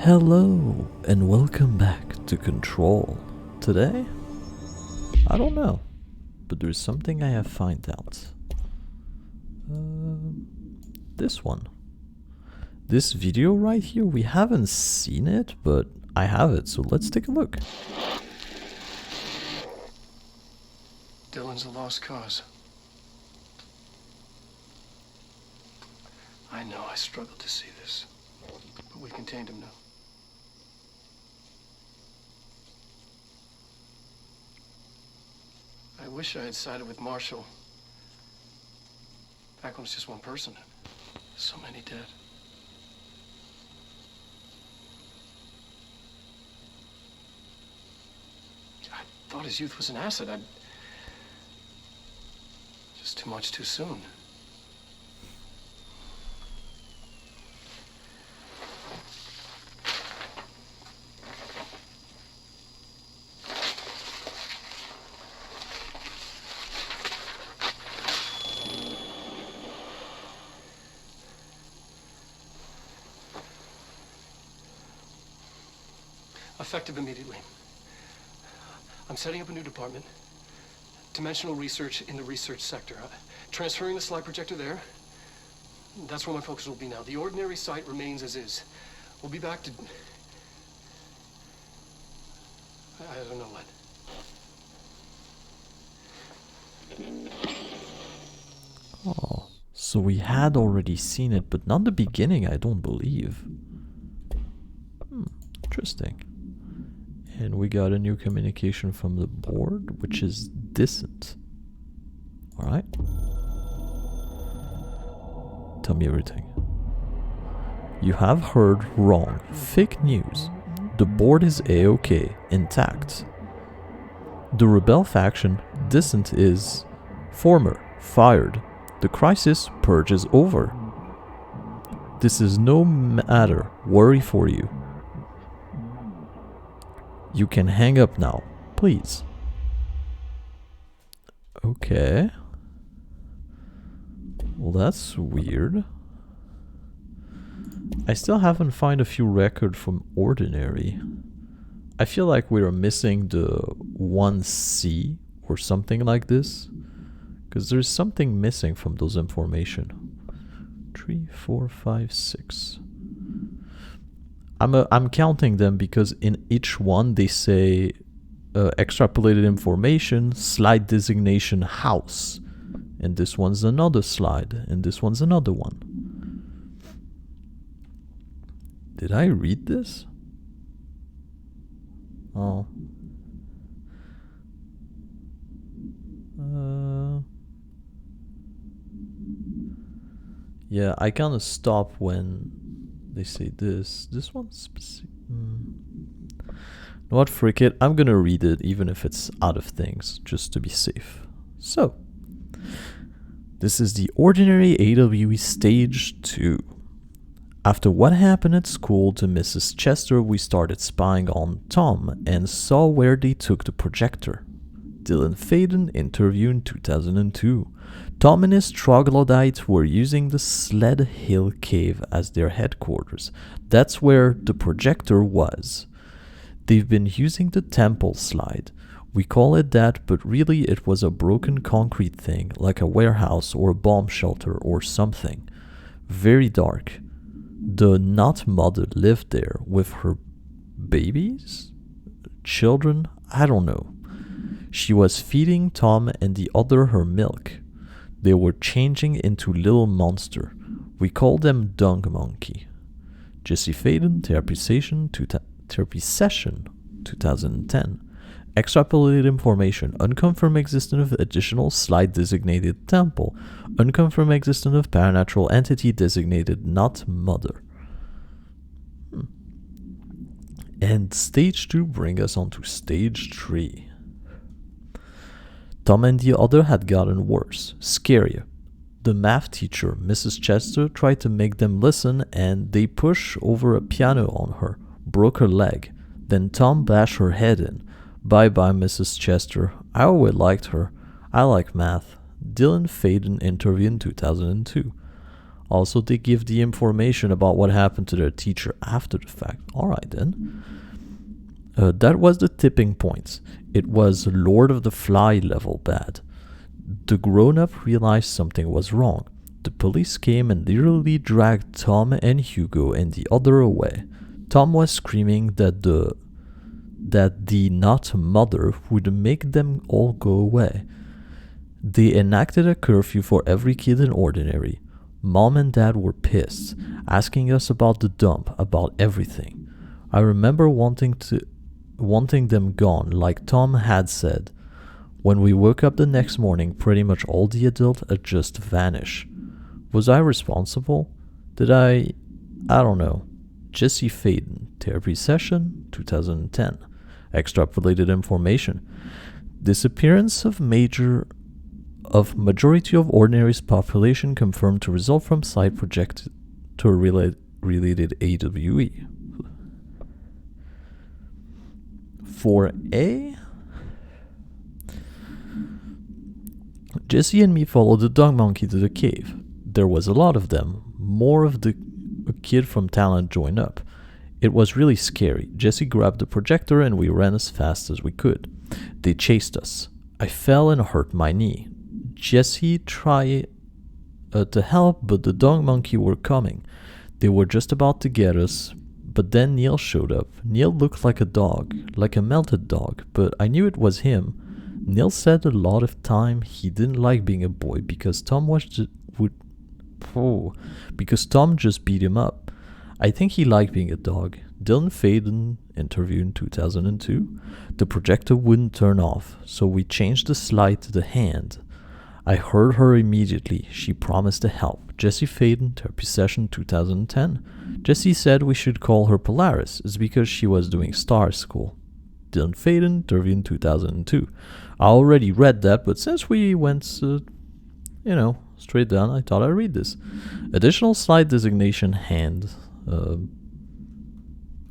Hello and welcome back to Control. Today, I don't know, but there's something I have found out. This one. This video right here, we haven't seen it, but I have it, so let's take a look. Dylan's a lost cause. I know I struggled to see this, but we contained him now. I wish I had sided with Marshall. Back when it was just one person. So many dead. I thought his youth was an asset. Just too much too soon. Effective immediately. I'm setting up a new department. Dimensional research in the research sector. Transferring the slide projector there. That's where my focus will be now. The ordinary site remains as is. We'll be back to... I don't know when. Oh, so we had already seen it, but not the beginning, I don't believe. Interesting. And we got a new communication from the board, which is distant. Alright. Tell me everything. You have heard wrong. Fake news. The board is A-OK, intact. The rebel faction, distant, is former, fired. The crisis purge is over. This is no matter worry for you. You can hang up now, please. Okay. Well, that's weird. I still haven't found a few records from Ordinary. I feel like we're missing the 1C or something like this. Because there's something missing from those information. 3, 4, 5, 6. I'm counting them because in each one they say extrapolated information, slide designation house. And this one's another slide, and this one's another one. Did I read this? Oh. Yeah, I kind of stop when they say this. This one's specific. What frick it? I'm gonna read it even if it's out of things, just to be safe. So, this is the Ordinary AWE Stage 2. After what happened at school to Mrs. Chester, we started spying on Tom and saw where they took the projector. Dylan Faden interview in 2002. Tom and his troglodyte were using the Sled Hill Cave as their headquarters. That's where the projector was. They've been using the temple slide. We call it that, but really it was a broken concrete thing, like a warehouse or a bomb shelter or something. Very dark. The not mother lived there with her babies? Children? I don't know. She was feeding Tom and the other her milk. They were changing into little monster. We call them Dung Monkey. Jesse Faden, therapy session 2010. Extrapolated information. Unconfirmed existence of additional slide designated temple. Unconfirmed existence of paranatural entity designated not mother. And stage 2 bring us on to stage 3. Tom and the other had gotten worse, scarier. The math teacher, Mrs. Chester, tried to make them listen and they pushed over a piano on her, broke her leg. Then Tom bashed her head in. Bye-bye, Mrs. Chester. I always liked her. I like math. Dylan Faden interview in 2002. Also, they give the information about what happened to their teacher after the fact. Alright then. That was the tipping point. It was Lord of the Fly level bad. The grown-up realized something was wrong. The police came and literally dragged Tom and Hugo and the other away. Tom was screaming that the not mother would make them all go away. They enacted a curfew for every kid in Ordinary. Mom and Dad were pissed, asking us about the dump, about everything. I remember wanting them gone, like Tom had said. When we woke up the next morning, pretty much all the adults had just vanished. Was I responsible? Did I don't know. Jesse Faden, therapy session, 2010. Extrapolated information. Disappearance of majority of Ordinary's population confirmed to result from site projector related AWE. 4A. Jesse and me followed the dog monkey to the cave. There was a lot of them. More of a kid from Talent joined up. It was really scary. Jesse grabbed the projector and we ran as fast as we could. They chased us. I fell and hurt my knee. Jesse tried to help, but the dog monkey were coming. They were just about to get us, but then Neil showed up. Neil looked like a dog, like a melted dog, but I knew it was him. Neil said a lot of time he didn't like being a boy because Tom just beat him up. I think he liked being a dog. Dylan Faden interview in 2002. The projector wouldn't turn off, so we changed the slide to the hand. I heard her immediately. She promised to help. Jesse Faden, therapy session 2010. Jesse said we should call her Polaris. It's because she was doing star school. Dylan Faden, interview in 2002. I already read that, but since we went, straight down, I thought I'd read this. Additional slide designation hand.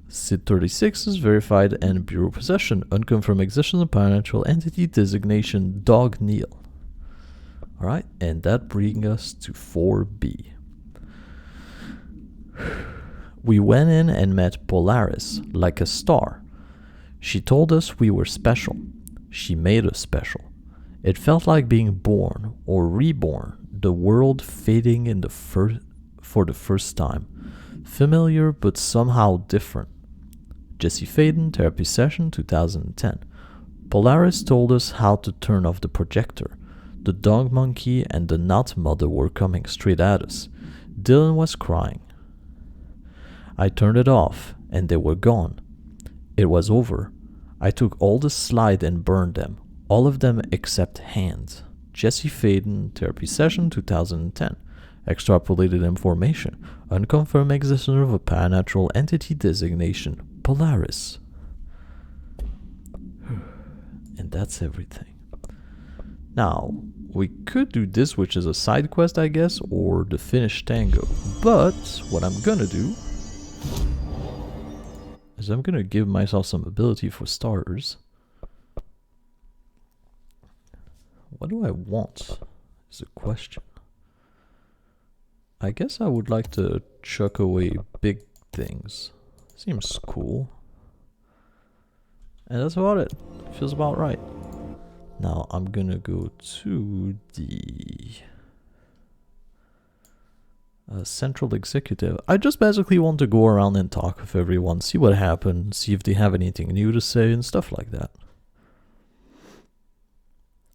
SID 36 is verified and bureau possession. Unconfirmed existence of paranormal entity designation Dog Neil. Alright, and that brings us to 4B. We went in and met Polaris, like a star. She told us we were special. She made us special. It felt like being born or reborn, the world fading in for the first time. Familiar but somehow different. Jesse Faden, therapy session 2010. Polaris told us how to turn off the projector. The dog monkey and the not mother were coming straight at us. Dylan was crying. I turned it off and they were gone. It was over. I took all the slide and burned them. All of them except hands. Jesse Faden, therapy session 2010. Extrapolated information. Unconfirmed existence of a paranormal entity designation. Polaris. And that's everything. Now, we could do this, which is a side quest, I guess, or the finished tango. But what I'm gonna do is I'm gonna give myself some ability for starters. What do I want is a question. I guess I would like to chuck away big things. Seems cool. And that's about it. Feels about right. Now I'm gonna go to the central executive. I just basically want to go around and talk with everyone, see what happened, see if they have anything new to say and stuff like that.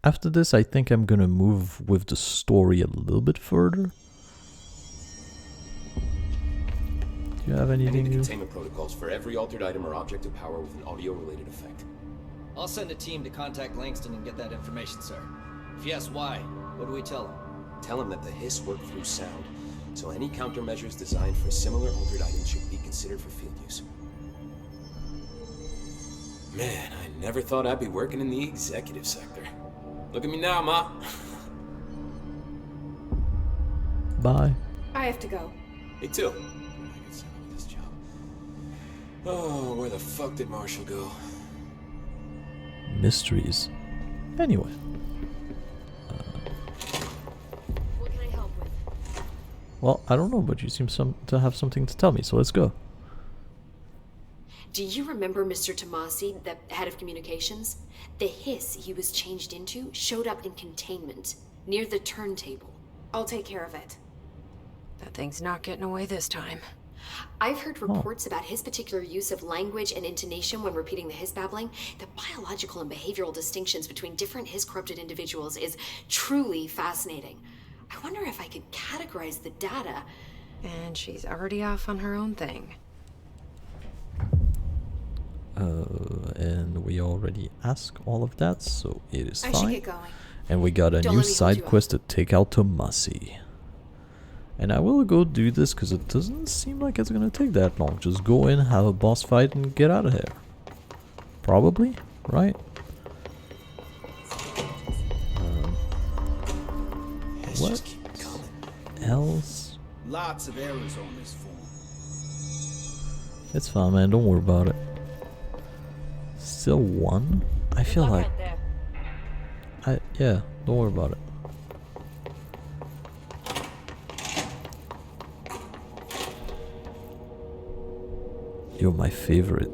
After this, I think I'm gonna move with the story a little bit further. Do you have anything new? Containment protocols for every altered item or object of power with an audio-related effect. I'll send a team to contact Langston and get that information, sir. If yes, why? What do we tell him? Tell him that the hiss work through sound, so any countermeasures designed for similar altered items should be considered for field use. Man, I never thought I'd be working in the executive sector. Look at me now, Ma. Bye. I have to go. Me too. This job. Oh, where the fuck did Marshall go? Mysteries. Anyway. What can I help with? Well, I don't know, but you seem to have something to tell me, so let's go. Do you remember Mr. Tommasi, the head of communications? The hiss he was changed into showed up in containment, near the turntable. I'll take care of it. That thing's not getting away this time. I've heard reports about his particular use of language and intonation when repeating the hiss babbling. The biological and behavioral distinctions between different hiss-corrupted individuals is truly fascinating. I wonder if I could categorize the data. And she's already off on her own thing. And we already asked all of that, so it is I fine. should get going. And we got a Don't new let me hold side you up. quest to take out Tommasi. And I will go do this because it doesn't seem like it's gonna take that long. Just go in, have a boss fight, and get out of here. Probably, right? Let's What just keep coming. else? Lots of errors on this form. It's fine, man. Don't worry about it. Still one? I feel like... yeah, don't worry about it. You're my favorite.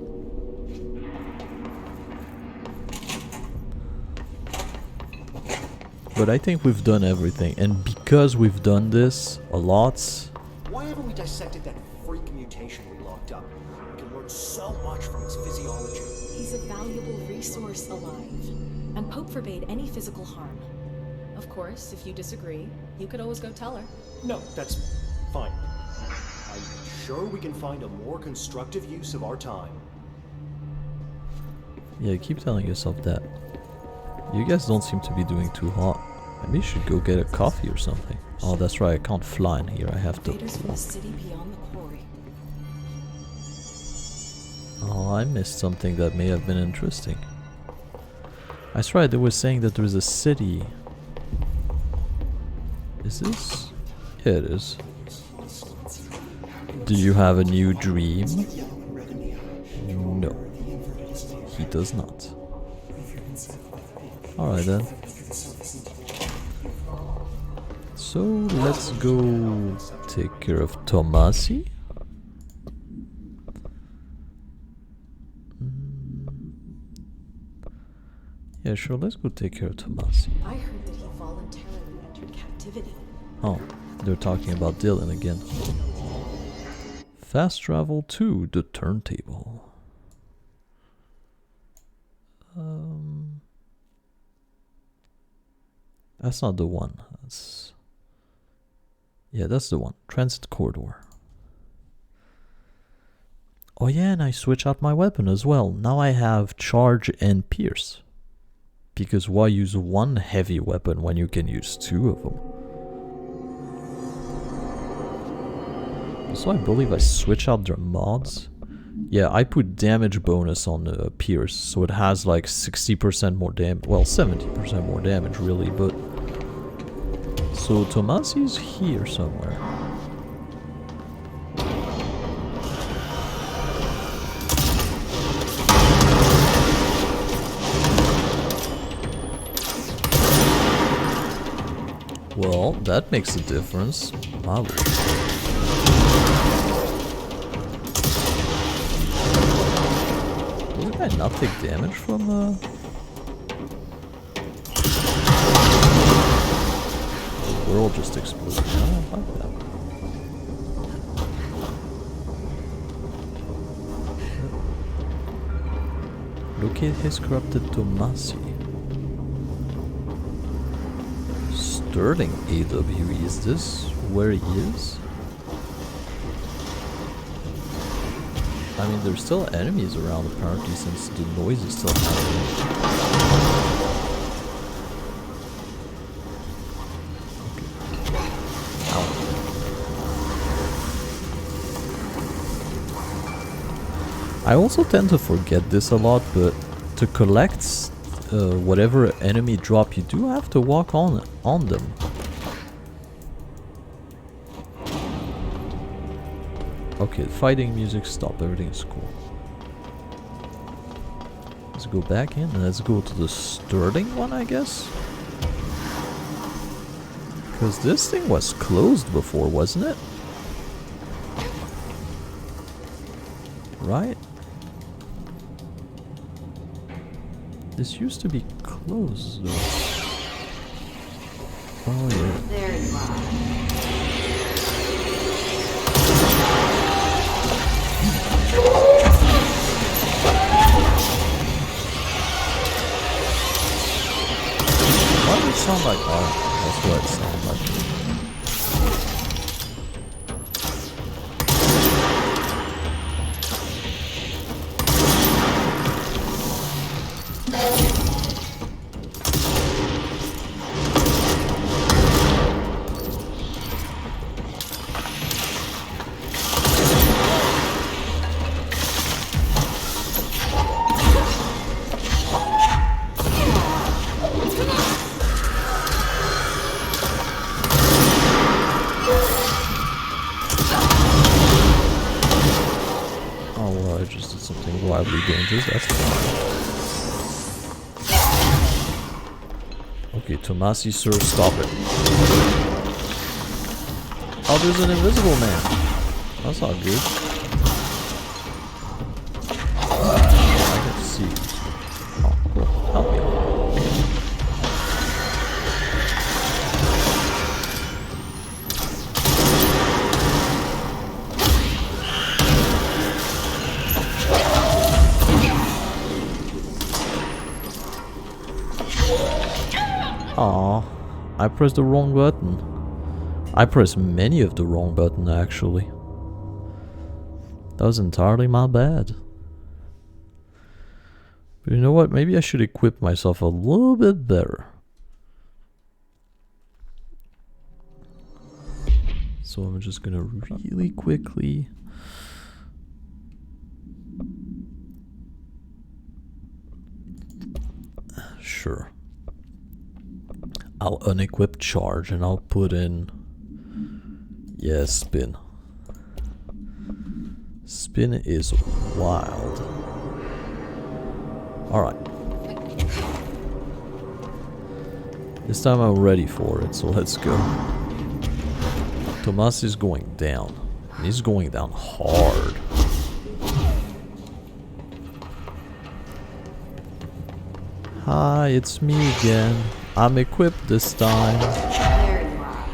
But I think we've done everything, and because we've done this a lot, Why haven't we dissected that freak mutation we locked up? We can learn so much from its physiology. He's a valuable resource alive, and Pope forbade any physical harm. Of course, if you disagree, you could always go tell her. No, that's fine. I'm sure we can find a more constructive use of our time. yeah, keep telling yourself that. You guys don't seem to be doing too hot. Maybe you should go get a coffee or something. Oh, that's right, I can't fly in here, I have to Invaders from the walk. city beyond the quarry. Oh, I missed something that may have been interesting. That's right, they were saying that there's a city. Is this? Yeah, it is. Do you have a new dream? No. He does not. Alright then. So let's go take care of Tommasi. Yeah, sure, let's go take care of Tommasi. I heard that he voluntarily entered captivity. Oh, they're talking about Dylan again. Fast travel to the turntable. That's not the one. That's... yeah, that's the one. Transit corridor. Oh yeah, and I switch out my weapon as well. Now I have charge and pierce. Because why use one heavy weapon when you can use two of them? So I believe I switch out their mods. Yeah, I put damage bonus on the pierce, so it has like 60% more damage. Well, 70% more damage really, but... so Tommasi's here somewhere. Well, that makes a difference. My lord. Does the guy not take damage from the world just exploded? I don't like that. Locate his corrupted Tommasi. Sterling AWE, is this where he is? I mean, there's still enemies around apparently since the noise is still happening. Okay. Ow. I also tend to forget this a lot, but to collect whatever enemy drop, you do have to walk on them. Okay, fighting music stop, everything is cool. Let's go back in and let's go to the Sterling one, I guess. Because this thing was closed before, wasn't it? Right? This used to be closed though. Oh yeah. There you are. Why does it sound like that's what it sounds like. Wildly dangerous, that's fine. Okay, Tommasi, sir, stop it. Oh, there's an invisible man. That's not good. I can see. Oh, cool. Help me. Aw, I pressed the wrong button. I pressed many of the wrong buttons actually. That was entirely my bad. But you know what? Maybe I should equip myself a little bit better. So I'm just gonna really quickly... Sure. I'll unequip charge and I'll put in... Yeah, spin. Spin is wild. Alright. This time I'm ready for it, so let's go. Tommasi is going down. And he's going down hard. Hi, it's me again. I'm equipped this time. There you are.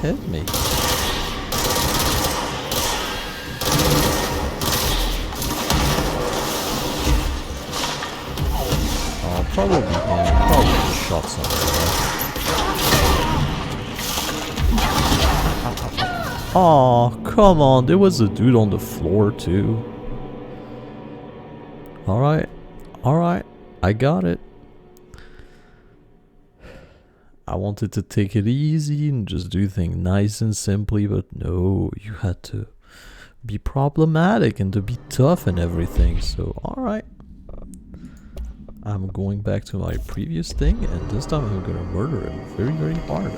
Hit me. Oh, probably him. Probably just shot something. Oh, come on. There was a dude on the floor too. Alright. Alright. I got it. I wanted to take it easy and just do things nice and simply, but no, you had to be problematic and to be tough and everything, so alright. I'm going back to my previous thing, and this time I'm gonna murder him very, very hard.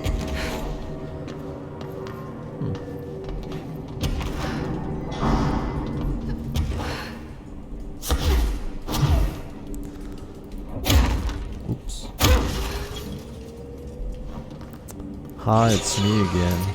Hi, it's me again.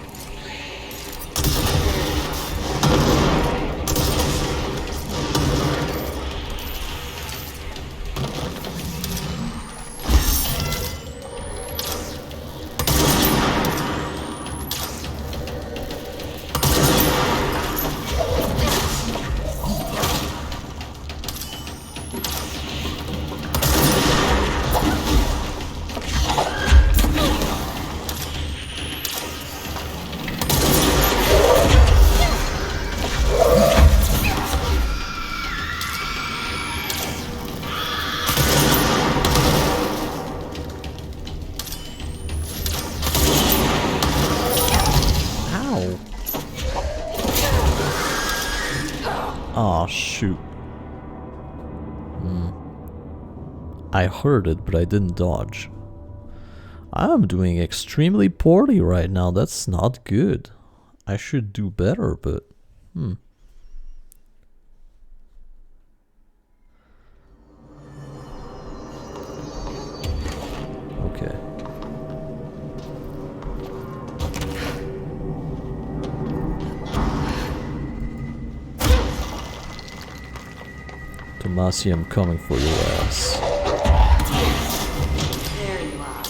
Aw, shoot. I heard it, but I didn't dodge. I'm doing extremely poorly right now. That's not good. I should do better, but... Okay. Tommasi, I'm coming for your ass. There you are.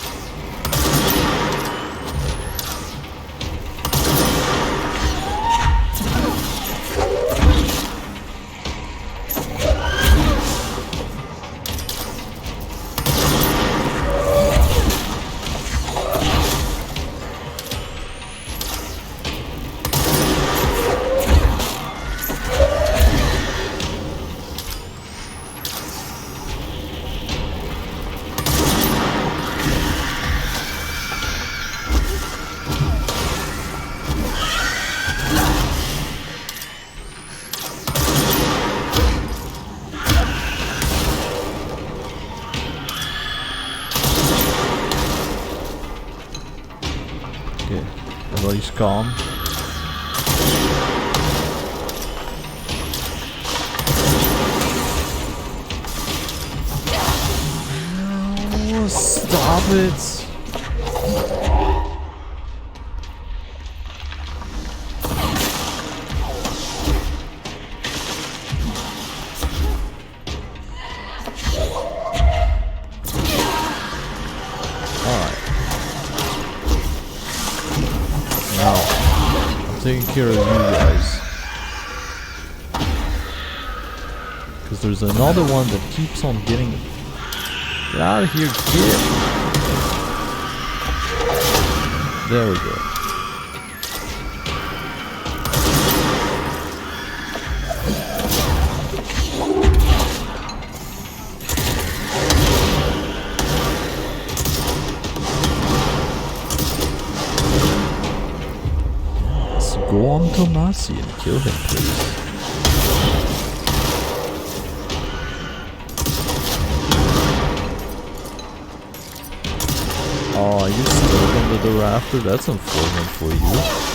Okay, everybody's calm. Oh, stop it! Taking care of you guys. Because there's another one that keeps on getting... Get out of here, kid! There we go. Go on Tommasi and kill him, please. Oh, you stuck under the rafter? That's unfortunate for you.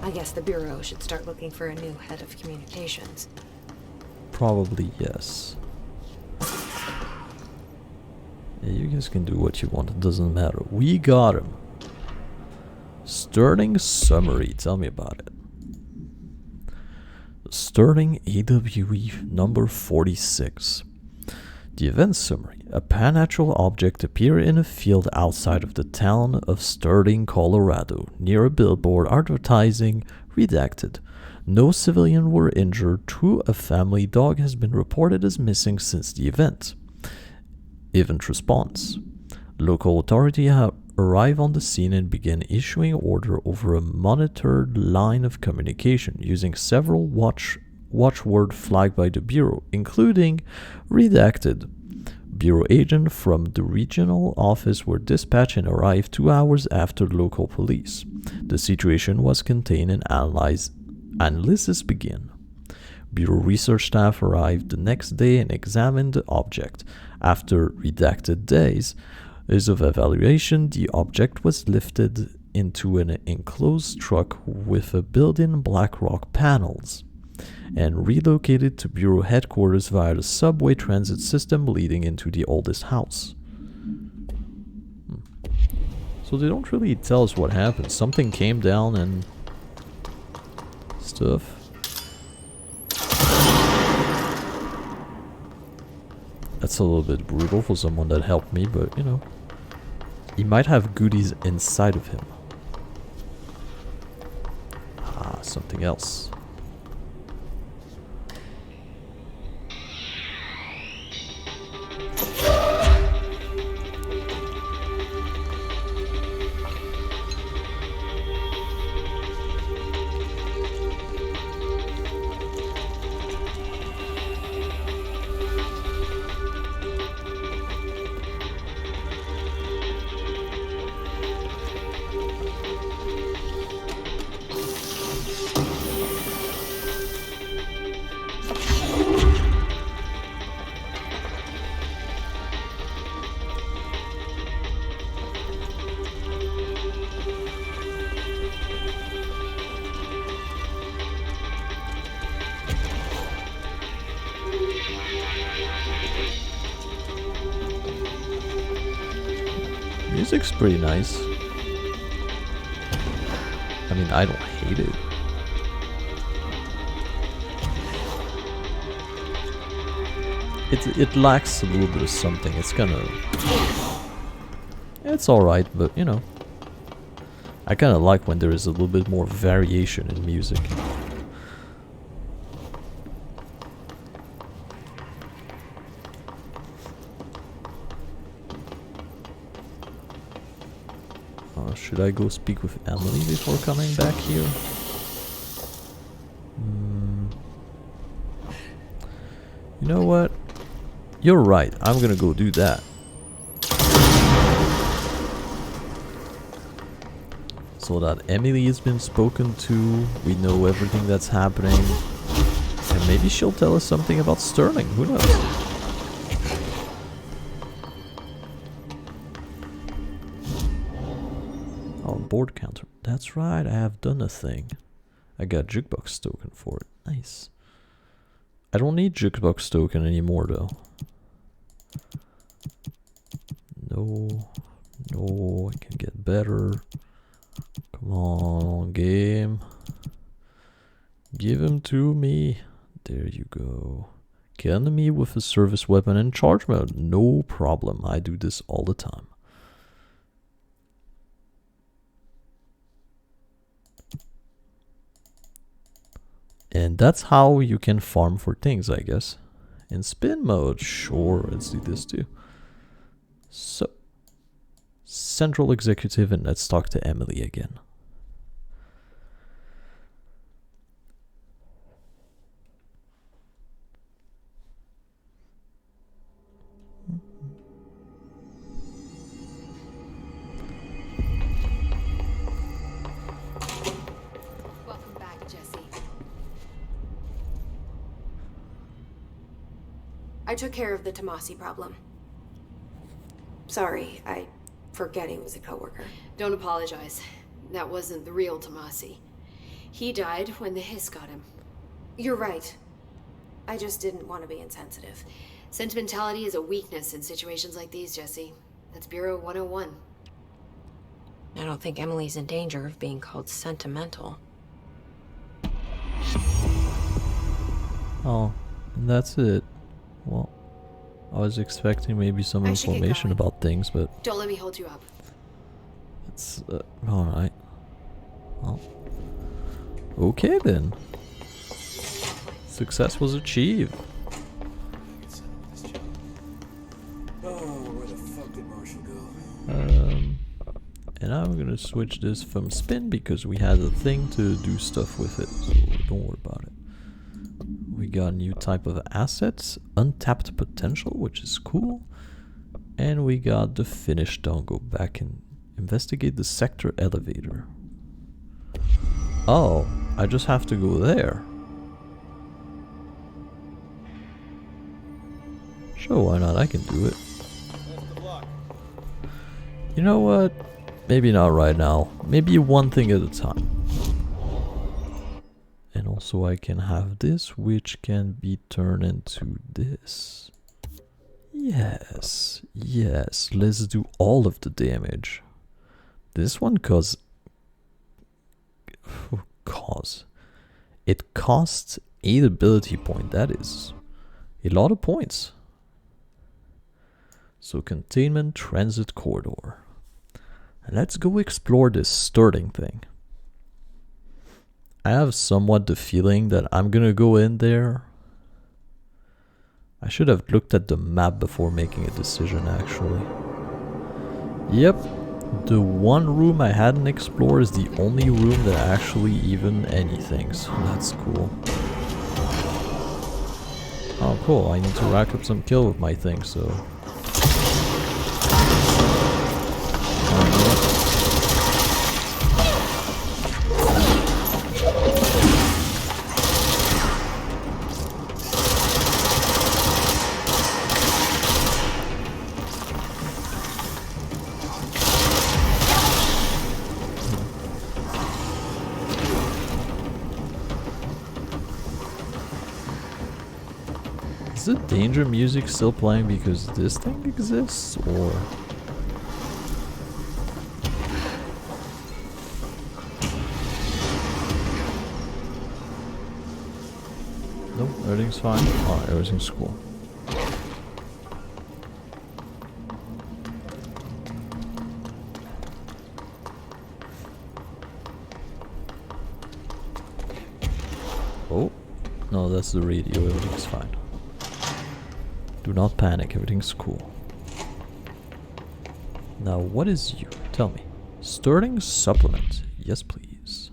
I guess the Bureau should start looking for a new head of communications. Probably yes. Yeah, you guys can do what you want, it doesn't matter. We got him. Sterling summary, tell me about it. Sterling AWE number 46. The event summary. A pan-natural object appeared in a field outside of the town of Sterling, Colorado, near a billboard advertising redacted. No civilian were injured. True, a family dog has been reported as missing since the event. Event response. Local authorities arrive on the scene and begin issuing order over a monitored line of communication using several watchword flagged by the Bureau, including redacted. Bureau agents from the regional office were dispatched and arrived 2 hours after local police. The situation was contained and analysis began. Bureau research staff arrived the next day and examined the object. After redacted days of evaluation, the object was lifted into an enclosed truck with a built-in black rock panels and relocated to Bureau headquarters via the subway transit system leading into the oldest house. So they don't really tell us what happened. Something came down and stuff. That's a little bit brutal for someone that helped me, but you know, he might have goodies inside of him. Ah, something else. Music's pretty nice. I mean, I don't hate it. It lacks a little bit of something. It's alright, but you know, I kind of like when there is a little bit more variation in music. Should I go speak with Emily before coming back here? You know what? You're right. I'm gonna go do that. So that Emily has been spoken to, we know everything that's happening, and maybe she'll tell us something about Sterling. Who knows? Board counter. That's right, I have done a thing. I got jukebox token for it. Nice. I don't need jukebox token anymore though. No, I can get better. Come on, game. Give him to me. There you go. Kill enemy with a service weapon in charge mode. No problem. I do this all the time. And that's how you can farm for things, I guess. In spin mode, sure, let's do this too. So, Central Executive, and let's talk to Emily again. I took care of the Tommasi problem. Sorry, I forget he was a coworker. Don't apologize. That wasn't the real Tommasi. He died when the hiss got him. You're right. I just didn't want to be insensitive. Sentimentality is a weakness in situations like these, Jesse. That's Bureau 101. I don't think Emily's in danger of being called sentimental. Oh, and that's it. Well, I was expecting maybe some information about things, but... Don't let me hold you up. It's, alright. Well, okay then. Success was achieved. Oh, where the fuck did Marshall go? And I'm gonna switch this from spin because we had a thing to do stuff with it, so don't worry about it. We got a new type of assets, untapped potential, which is cool. And we got the finished. Don't go back and investigate the sector elevator. Oh, I just have to go there. Sure, why not? I can do it. You know what? Maybe not right now. Maybe one thing at a time. And also I can have this, which can be turned into this. Yes, yes, let's do all of the damage. This one it costs 8 ability point. That is a lot of points. So containment transit corridor. And let's go explore this Sterling thing. I have somewhat the feeling that I'm gonna go in there. I should have looked at the map before making a decision, actually. Yep, the one room I hadn't explored is the only room that actually even anything, so that's cool. Oh cool, I need to rack up some kill with my thing, so... Is the danger music still playing because this thing exists, or...? Nope, everything's fine. Oh, everything's cool. Oh, no, that's the radio, everything's fine. Do not panic, everything's cool. Now, what is you? Tell me. Sterling supplement. Yes, please.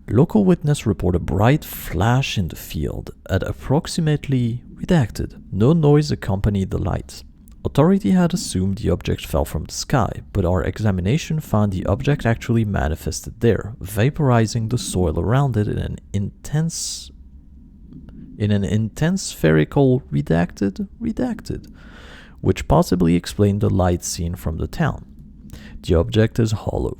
Local witness report a bright flash in the field at approximately redacted. No noise accompanied the light. Authority had assumed the object fell from the sky, but our examination found the object actually manifested there, vaporizing the soil around it in an intense spherical redacted, which possibly explained the light seen from the town. The object is a hollow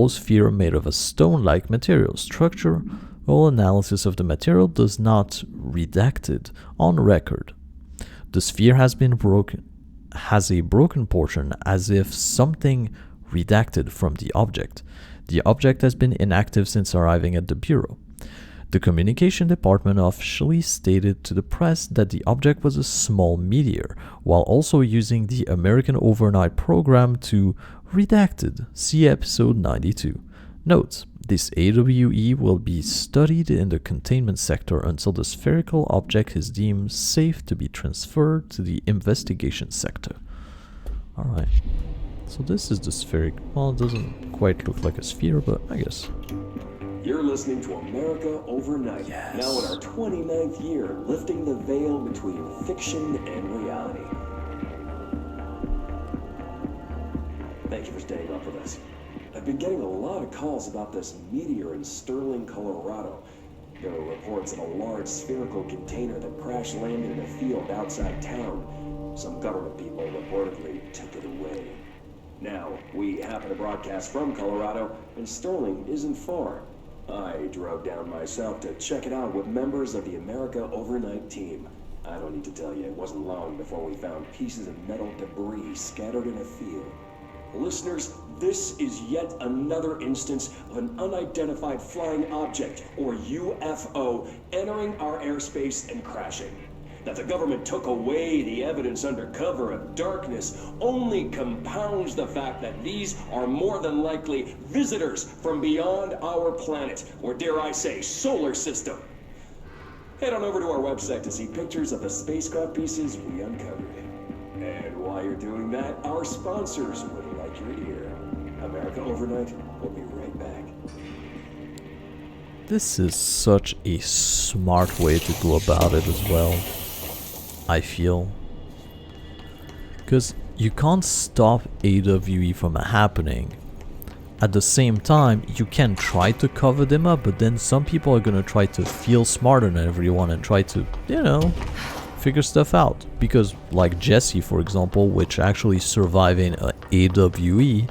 sphere made of a stone-like material structure. All analysis of the material does not redacted on record. The sphere has a broken portion as if something redacted from the object. The object has been inactive since arriving at the Bureau. The communication department officially stated to the press that the object was a small meteor, while also using the American Overnight program to redacted. See episode 92. Note, this AWE will be studied in the containment sector until the spherical object is deemed safe to be transferred to the investigation sector. Alright, so this is the spheric. Well, it doesn't quite look like a sphere, but I guess. You're listening to America Overnight, Yes. now in our 29th year, lifting the veil between fiction and reality. Thank you for staying up with us. I've been getting a lot of calls about this meteor in Sterling, Colorado. There are reports of a large spherical container that crash landed in a field outside town. Some government people reportedly took it away. Now, we happen to broadcast from Colorado, and Sterling isn't far. I drove down myself to check it out with members of the America Overnight team. I don't need to tell you, it wasn't long before we found pieces of metal debris scattered in a field. Listeners, this is yet another instance of an unidentified flying object, or UFO, entering our airspace and crashing. That the government took away the evidence under cover of darkness only compounds the fact that these are more than likely visitors from beyond our planet, or dare I say, solar system. Head on over to our website to see pictures of the spacecraft pieces we uncovered. And while you're doing that, our sponsors would like your ear. America Overnight will be right back. This is such a smart way to go about it as well, I feel. Because you can't stop AWE from happening. At the same time, you can try to cover them up, but then some people are gonna try to feel smarter than everyone and try to, you know, figure stuff out. Because like Jesse, for example, which actually survived in AWE,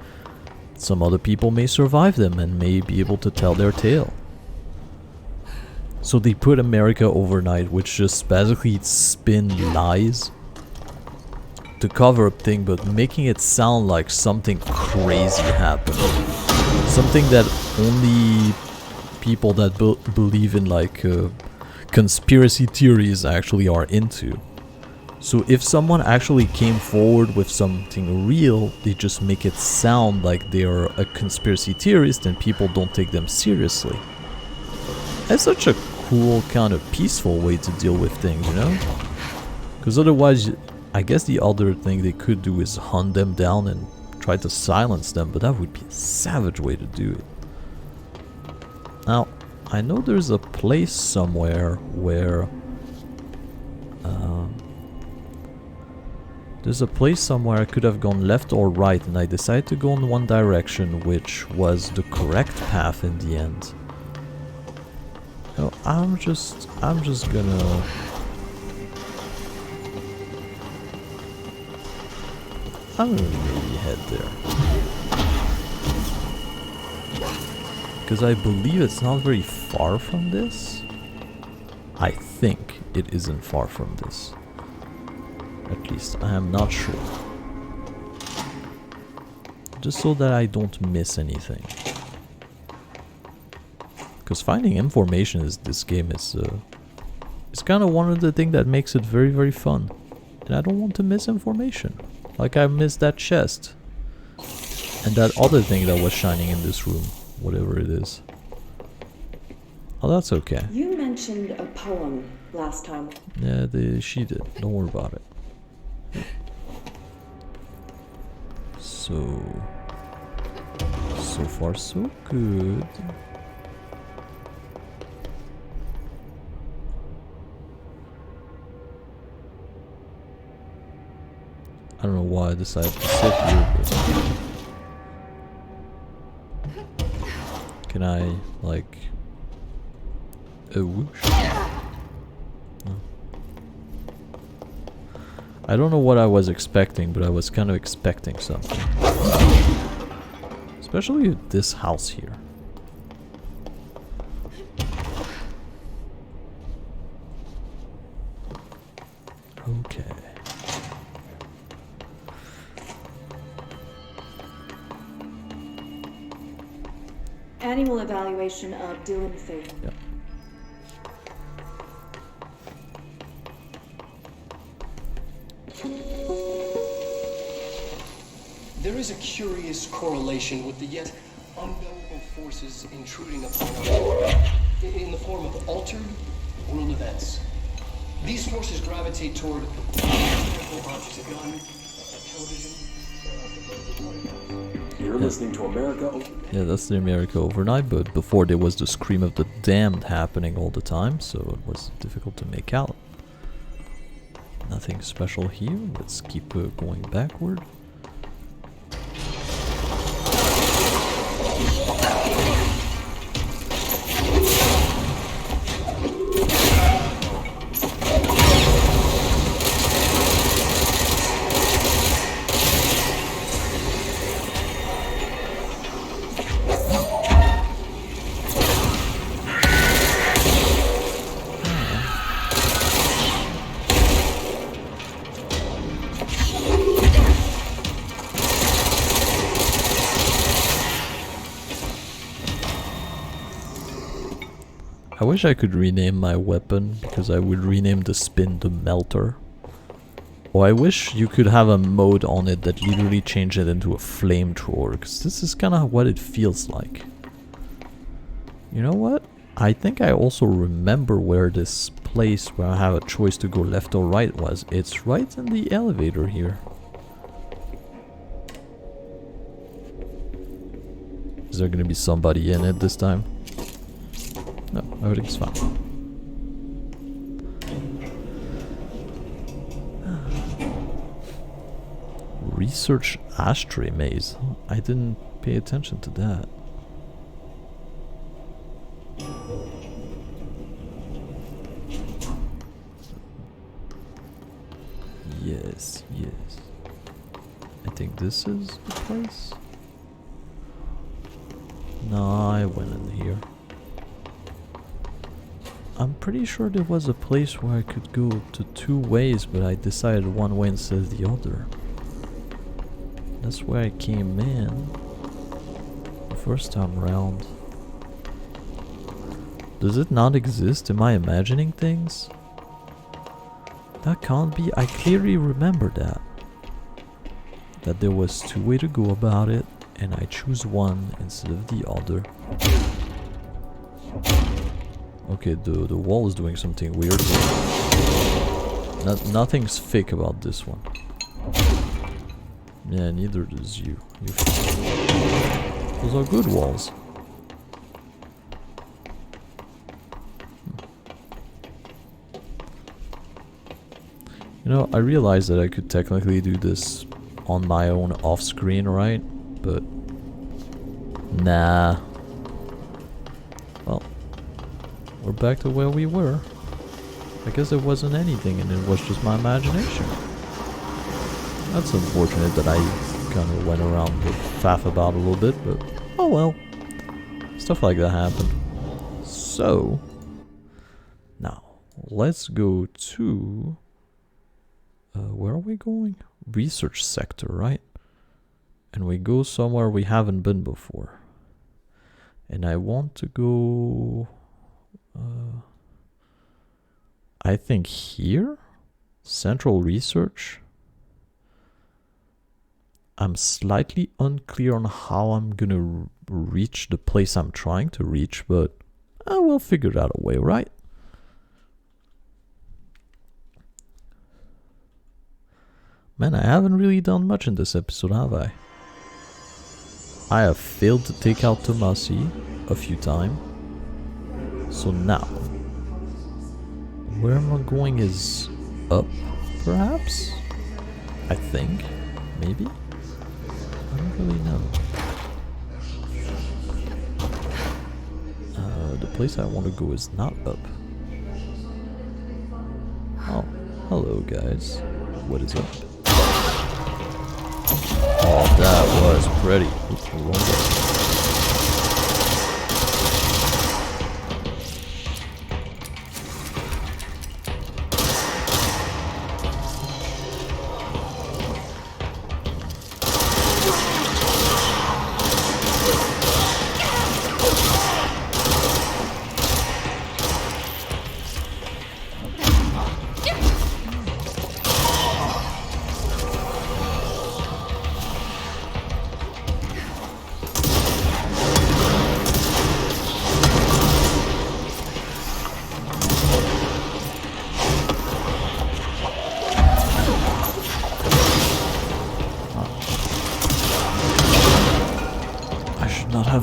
some other people may survive them and may be able to tell their tale. So they put America Overnight, which just basically spin lies to cover up thing, but making it sound like something crazy happened. Something that only people that believe in like conspiracy theories actually are into. So if someone actually came forward with something real, they just make it sound like they are a conspiracy theorist and people don't take them seriously. That's such a cool, kind of peaceful way to deal with things, you know? Because otherwise, I guess the other thing they could do is hunt them down and try to silence them, but that would be a savage way to do it. Now, I know there's a place somewhere where I could have gone left or right, and I decided to go in one direction, which was the correct path in the end. No, I'm just gonna... I'm gonna maybe head there. Because I believe it's not very far from this. I think it isn't far from this. At least I am not sure. Just so that I don't miss anything. Because finding information in this game is it's kind of one of the things that makes it very, very fun. And I don't want to miss information. Like I missed that chest. And that other thing that was shining in this room. Whatever it is. Oh, that's okay. You mentioned a poem last time. Yeah, she did. Don't worry about it. So far so good. I don't know why I decided to sit here, but can I, like, a whoosh? No. I don't know what I was expecting, but I was kind of expecting something. Especially with this house here. Okay. Annual evaluation of Dylan Faith. Yep. There is a curious correlation with the yet unknowable forces intruding upon our world in the form of altered world events. These forces gravitate toward mechanical objects, a gun, a television. You're listening to America. Yeah, that's the America Overnight, but before there was the scream of the damned happening all the time, so it was difficult to make out. Nothing special here. Let's keep going backward. I wish I could rename my weapon, because I would rename the spin the Melter. Or I wish you could have a mode on it that literally changed it into a flamethrower, because this is kind of what it feels like. You know what? I think I also remember where this place where I have a choice to go left or right was. It's right in the elevator here. Is there gonna be somebody in it this time? No, everything's fine. Research ashtray maze. I didn't pay attention to that. Yes, yes. I think this is the place. No, I went in here. I'm pretty sure there was a place where I could go to 2 ways, but I decided one way instead of the other. That's where I came in the first time around. Does it not exist? Am I imagining things? That can't be. I clearly remember that. That there was 2 ways to go about it, and I choose one instead of the other. Okay, the wall is doing something weird. Nothing's fake about this one. Yeah, neither does you. Those are good walls. You know, I realized that I could technically do this on my own off screen, right? But nah. Well, we're back to where we were. I guess it wasn't anything and it was just my imagination. That's unfortunate that I kind of went around the faff about a little bit, but oh well. Stuff like that happened. So, now, let's go to... where are we going? Research sector, right? And we go somewhere we haven't been before. And I want to go... I think here? Central research? I'm slightly unclear on how I'm gonna reach the place I'm trying to reach, but we'll figure out a way, right? Man, I haven't really done much in this episode, have I? I have failed to take out Tommasi a few times. So now, where am I going is up, perhaps? I think, maybe? I don't really know. The place I want to go is not up. Oh, hello guys. What is up? Oh, that was pretty. Oops, wrong way.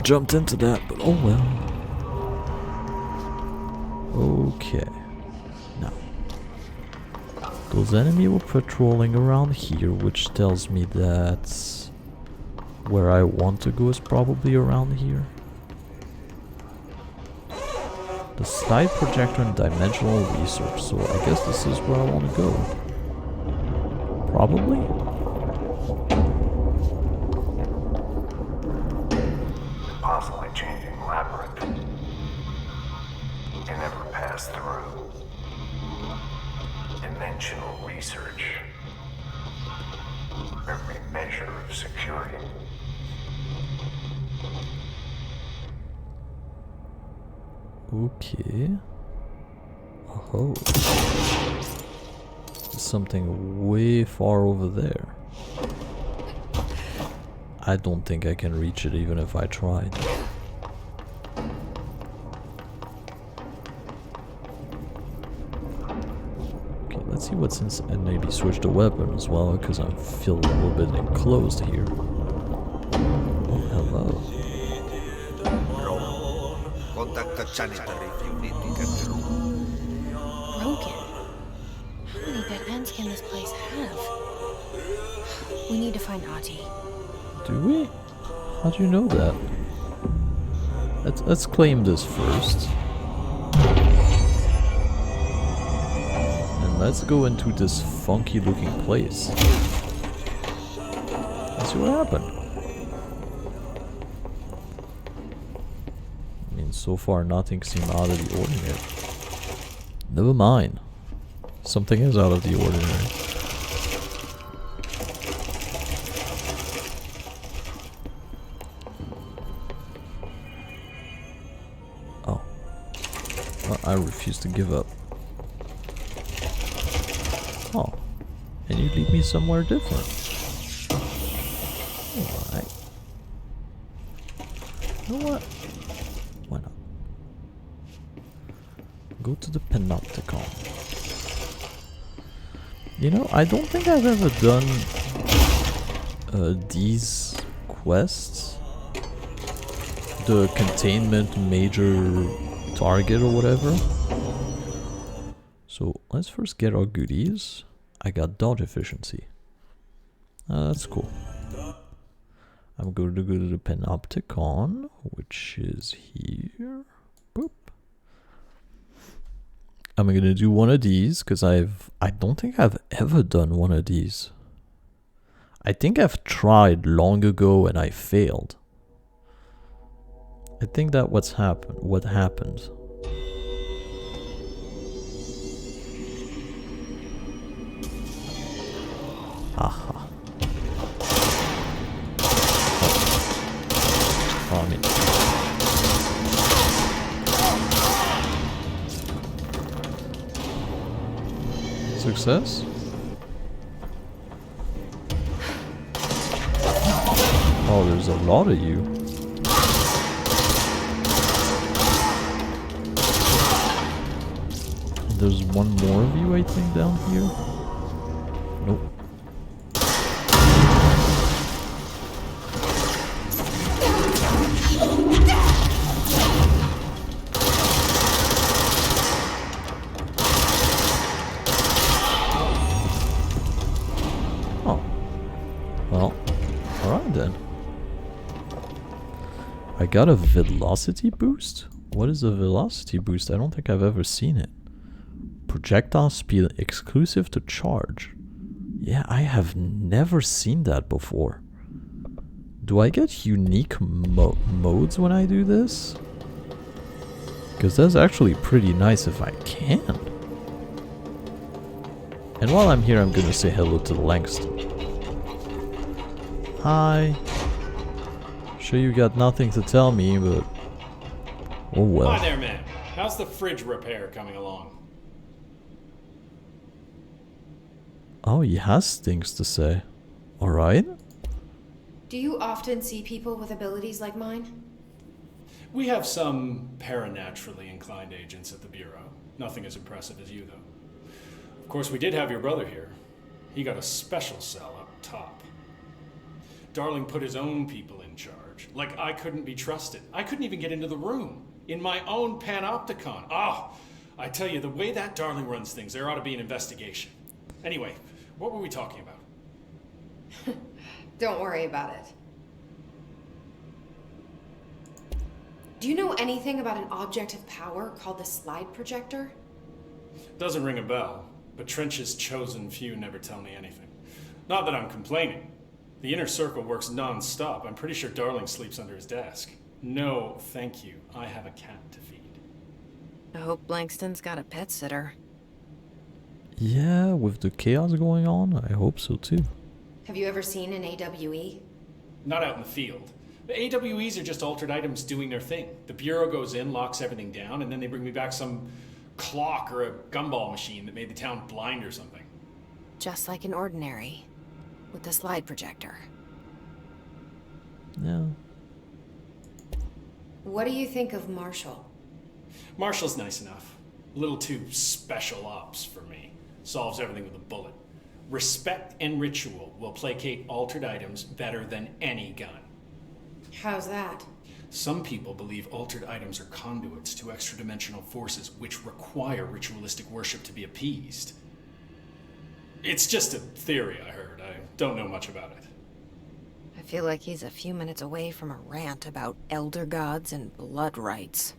Jumped into that, but oh well. Okay. Now, those enemies were patrolling around here, which tells me that where I want to go is probably around here. The slide projector and dimensional research, so I guess this is where I want to go. Probably? Okay. Oh. There's something way far over there. I don't think I can reach it even if I tried. let's see what's inside, and maybe switch the weapon as well, because I feel a little bit enclosed here. Oh, hello. Contact the janitor if you need to get through. Broken. How many dead ends can this place have? We need to find Ati. Do we? How do you know that? Let's claim this first. And let's go into this funky looking place. Let's see what happened. I mean, so far nothing seemed out of the ordinary. Never mind. Something is out of the ordinary. Oh. Well, I refuse to give up. Oh. And you lead me somewhere different. Alright. You know what? Why not? Go to the Panopticon. You know, I don't think I've ever done these quests. The containment major target or whatever. So let's first get our goodies. I got dodge efficiency. That's cool. I'm going to go to the Panopticon, which is here. Boop. I'm gonna do one of these because I don't think I've ever done one of these. I think I've tried long ago and I failed. I think that what happened. Haha. Oh, I mean. Success? Oh, there's a lot of you. There's one more of you, I think, down here. Nope. I got a velocity boost? What is a velocity boost? I don't think I've ever seen it. Projectile speed exclusive to charge. Yeah, I have never seen that before. Do I get unique modes when I do this? Because that's actually pretty nice if I can. And while I'm here, I'm gonna say hello to Langston. Hi. Sure you got nothing to tell me, but oh well. Hi there, man. How's the fridge repair coming along? Oh, he has things to say. Alright. Do you often see people with abilities like mine? We have some paranaturally inclined agents at the Bureau. Nothing as impressive as you, though. Of course, we did have your brother here. He got a special cell up top. Darling put his own people in charge. Like I couldn't be trusted. I couldn't even get into the room. In my own Panopticon. Oh, I tell you, the way that Darling runs things, there ought to be an investigation. Anyway, what were we talking about? Don't worry about it. Do you know anything about an object of power called the slide projector? Doesn't ring a bell, but Trench's chosen few never tell me anything. Not that I'm complaining. The inner circle works non-stop. I'm pretty sure Darling sleeps under his desk. No, thank you. I have a cat to feed. I hope Langston's got a pet sitter. Yeah, with the chaos going on, I hope so too. Have you ever seen an AWE? Not out in the field. The AWEs are just altered items doing their thing. The Bureau goes in, locks everything down, and then they bring me back some clock or a gumball machine that made the town blind or something. Just like an ordinary. With the slide projector. Yeah. What do you think of Marshall? Marshall's nice enough. A little too special ops for me. Solves everything with a bullet. Respect and ritual will placate altered items better than any gun. How's that? Some people believe altered items are conduits to extra-dimensional forces which require ritualistic worship to be appeased. It's just a theory I heard. I don't know much about it. I feel like he's a few minutes away from a rant about elder gods and blood rites.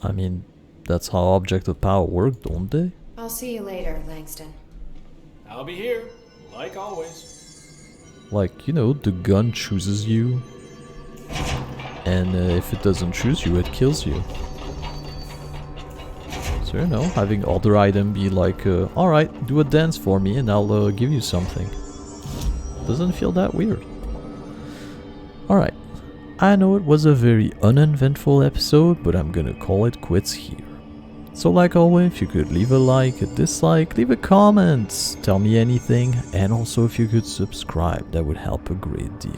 I mean, that's how object of power work, don't they? I'll see you later, Langston. I'll be here, like always. Like, you know, the gun chooses you. And if it doesn't choose you, it kills you. So, you know, having other item be like, alright, do a dance for me and I'll give you something. Doesn't feel that weird. Alright, I know it was a very uneventful episode, but I'm gonna call it quits here. So like always, if you could leave a like, a dislike, leave a comment, tell me anything, and also if you could subscribe, that would help a great deal.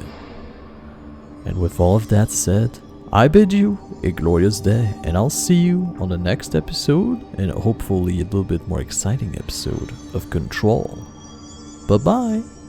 And with all of that said, I bid you a glorious day, and I'll see you on the next episode, and hopefully a little bit more exciting episode of Control. Bye bye!